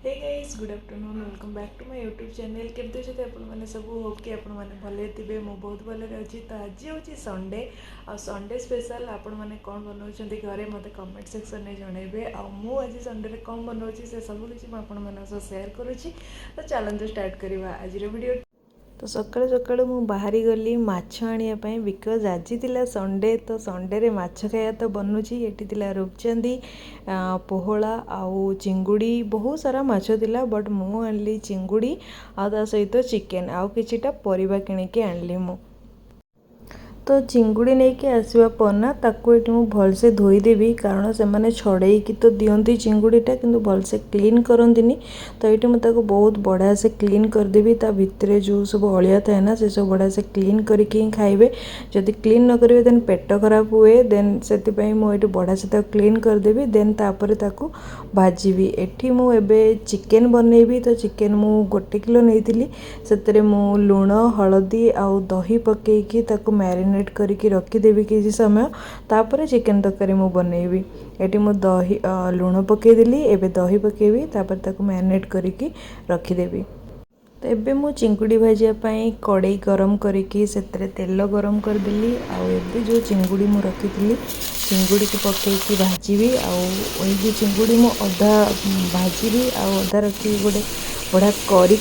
Hey guys good afternoon welcome back to my YouTube channel केमती अच्छे आपण मैंने सब होप कि आपण मैंने भले थे मु बहुत भले अच्छी तो आज हूँ संडे आ संडे स्पेशल आपण मैंने कौन बनाऊँ घरे मत कमेंट सेक्शन में जनइबे आज संडे कौन बनाऊँ से सब किसी मुझे सेयार करुँची तो चलते स्टार्ट करवा आज वीडियो। तो सकाळु सकाळु मु बाहरी गली माछ आनिया पई बिकज आज थिला संडे तो संडे रे माछ खाया तो बनूची एटी थिला रूपचंदी पोहला आउ चिंगुड़ी बहुत सारा माछ थिला बट मु आनली चिंगुड़ी आ ता सहित चिकेन आउ किछिटा परिबा किनिके आनली मु। तो चिंगुड़ी नहीं कि आसवा पर ना ताको ये मुझे भलसे धोईदेवी कारण से मैंने छड़े की तो दियंती चिंगुड़ीटा किंतु भलसे क्लीन करंतिनी तो ये मुझे बहुत बढ़िया से क्लीन करदेवी ता भितर जो सब अलिया थाए ना से सब बढ़िया से क्लीन करके खाइबे जदि क्लीन न करेंगे देन पेट खराब हुए देन से मुझे बढ़िया से क्लीन करदेवी देन तापर ताको भाजीबी एठी मु एबे चिकेन बनैबी तो चिकेन मु 1 किलो नहीं से मु लुण हलदी आउ दही पकईकी ताको मैरिनेट करके रखीदेवी किसी समय तापर चिकेन तरकारी मु बनैबी एटी मु दही लुण पकईदेली एबे दही पकेबी तापर ताको मैरिनेट करके रखीदेवी। तो एबे मु चिंगुड़ी भाजियापाई कड़ई गरम करके सेतरे तेल गरम करदेली आउ एबे जो चिंगुड़ी मु रखी चिंगुड़ी को पकईकी भाजीबी आउ जो चिंगुड़ी मु अधा भाजीबी आउ अधा रखी गोटे बढ़िया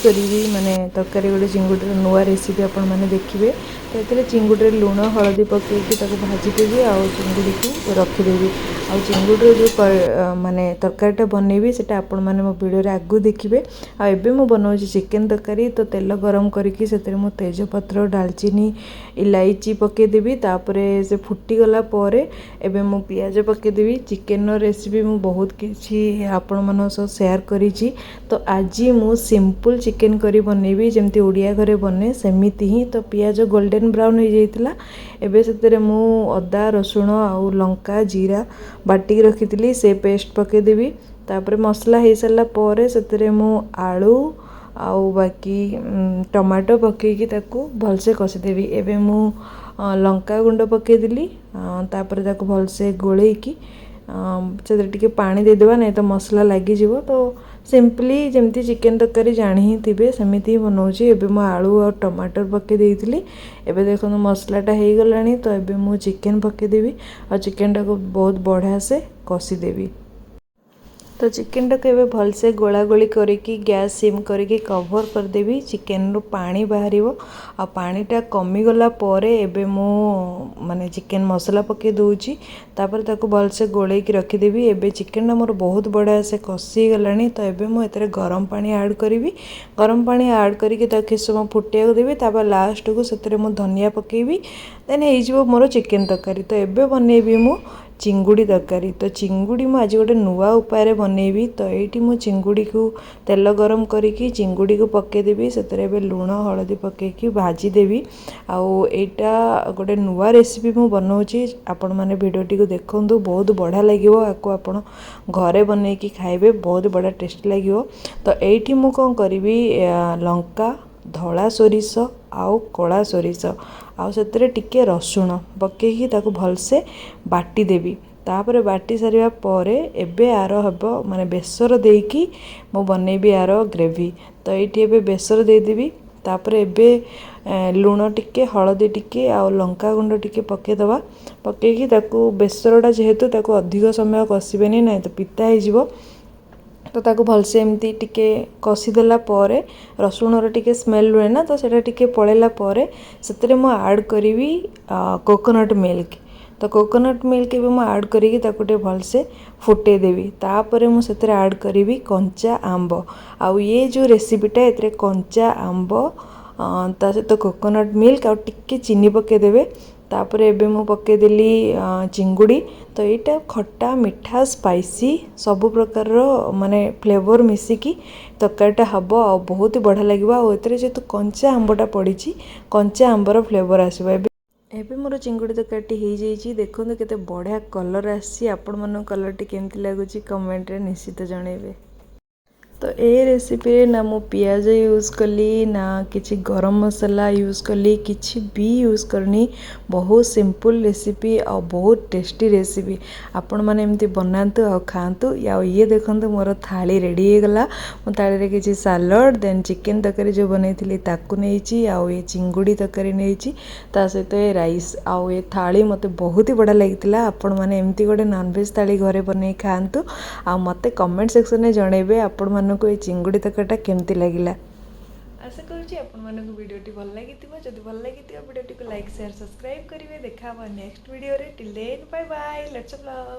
करी माने तरकारी गोटे चिंगुड़ी नुआ रेसिपी आपण मैंने देखिए तो ये चिंगुड़ी लुण हलदी पकईकी भाजीदेवी आउ चिंगुड़ी को रखीदेवी आउ चिंगुड़ी जो माने तरकारीटा बनैबी सेटा आपण मैंने मो वीडियो रे आगु देखिए आबे मु बनाऊँ चिकेन तरकारी तो तेल गरम करके से मु तेजपत्र डालचीनी इलायची पकईदेवी तापरे से फुटीगला एबे मु पियाज पकईदेवी चिकेन रेसिपी मु बहुत किसी आपण मन सह शेयर करिछि तो आज मु सिंपल चिकेन करी बनैबी जमती ओडिया घरे बने सेमिति ही तो पियाज गोल्डन ब्राउन हो जाइतिला एबे सेतरे मु अदा रसुण आउ लंका जीरा बाटी रखी से पेस्ट पकईदेवी तापर मसला हो सारा पर से मु आलू आउ बाकी टमाटो पकईकी ताकू भलसे कषिदेवी एबे मु लंका गुंड पकईदेली तापर ताकू भलसे गोलेकी से टिके पानी देदेबा नहीं तो मसला लगी तो सिंपली जमती चिकेन तरकारी जानी ही थे सेमती ही बनाऊँगी एबे मु आलू और टमाटर पकई देइतिली एबे देखो मसलाटा हो गलानी तो एबे मु चिकेन पकईदेवी और चिकेन टाको बहुत बढ़िया से कषिदेवी। तो चिकेन टाक भलसे गोला गोली करके गैस सिम करके कवर करदेवी चिकेन रू पानी बाहर आ पानीटा कमीगला एबे मु माने चिकेन मसला पके दूची तापर ताको भलसे गोले की रखीदेवी एबे चिकेन मोर बहुत बढ़िया से कषि गलानी तो एबे मु एतरे गरम पानी ऐड करी गरम पानी ऐड करके ताकि समय फुटिया देवी तापर लास्ट को सेतरे मु धनिया पकेबी देन हो मोर चिकेन तरकारी। तो एबे बनैबी मु चिंगुड़ी तरकारी तो चिंगुड़ी मु आज गोटे नुआ उपाय बनैबी तो ये मु चिंगुड़ी को तेल गरम करके चिंगुड़ी को पकईदेवी से लुण हलदी पकईकी भाजीदेवी आउ एटा गोटे नुआ रेसिपी मु बनाऊँगी आपण मैंने भिडियोटी को देखूँ बहुत बढ़िया लगे आपको आपण घरे बनैकी खाइबे बहुत बढ़िया टेस्ट लगे। तो ये मु कौन करी लंका धला सोरिष आउ कला सोरिष आउ से टिके रसुण पकईकी ताको भलसे बाटी देवी तापर बाटी सारिया परे एबे आर हब माने बेसर देकी मो बनैबी आर ग्रेवी तो ये बेसर देदेवी तापर एबे लुण टिके हलदी टिके आउ लंका गुंड टिके पकेदवा पकईकी ताको बेसरटा जेहेतु ताको अधिक समय कषिबेनी नहीं तो पिता हो तो ताको भलसे एमती टिके कषिदेला रसुणर टिके स्मेल रुए ना तो सेटा टिके पड़ेला से मु ऐड करी कोकोनट मिल्क तो कोकोनट मिल्क भी मु ऐड करी ताको भलसे फुटे देवी तापर मु सेतरे ऐड करी कंचा आंब आउ ये जो रेसिपीटा एतरे कंचा आंब ता सहित कोकोनट मिल्क आउ टिके चीनी पकेदेवे तापर एबे मु पकेदेली चिंगुड़ी तो यहाँ खट्टा मीठा स्पाइसी सबु प्रकार माने फ्लेवर मिसिकी तरकारीटा हम आ बहुत बढ़िया लगे जेहेतु कंचा आंबटा पड़ी कंचा आंबर फ्लेवर आसो एबे मोर चिंगुड़ी तरकारीटी हो जाइए देखो केते बढ़िया कलर आसी आपण मन कलरटी केमती लगुच कमेंट रे निश्चित जनइबे। तो ये रेसिपी ना मु पियाज यूज़ कली ना किसी गरम मसाला यूज़ कली किसी भी यूज़ करनी बहुत सिंपल रेसिपी आ बहुत टेस्टी रेसिपी आपण मैंने एमती बनातु आ खातु या ये देखते मोर थाली रेडी हो गला मो थाली किसी सालड देन चिकेन तरकारी जो बनई ताकू नहीं आउ ये चिंगुड़ी तरकारी नहीं ता सहित ये राइस आउ ये थाली मते बहुत ही बढ़िया लगी आपण मैंने एमती गोटे नॉनवेज थाली घरे बन खातु आ मते कमेंट सेक्शन में जनइबे आपण मानक ये चिंगुड़ी तरकारीटा केमती लगिला। आशा करुँच आपको वीडियोटी भल लगी जदि भल लगी वीडियोटी को लाइक शेयर सब्सक्राइब करेंगे देखा next video till then bye bye let's love.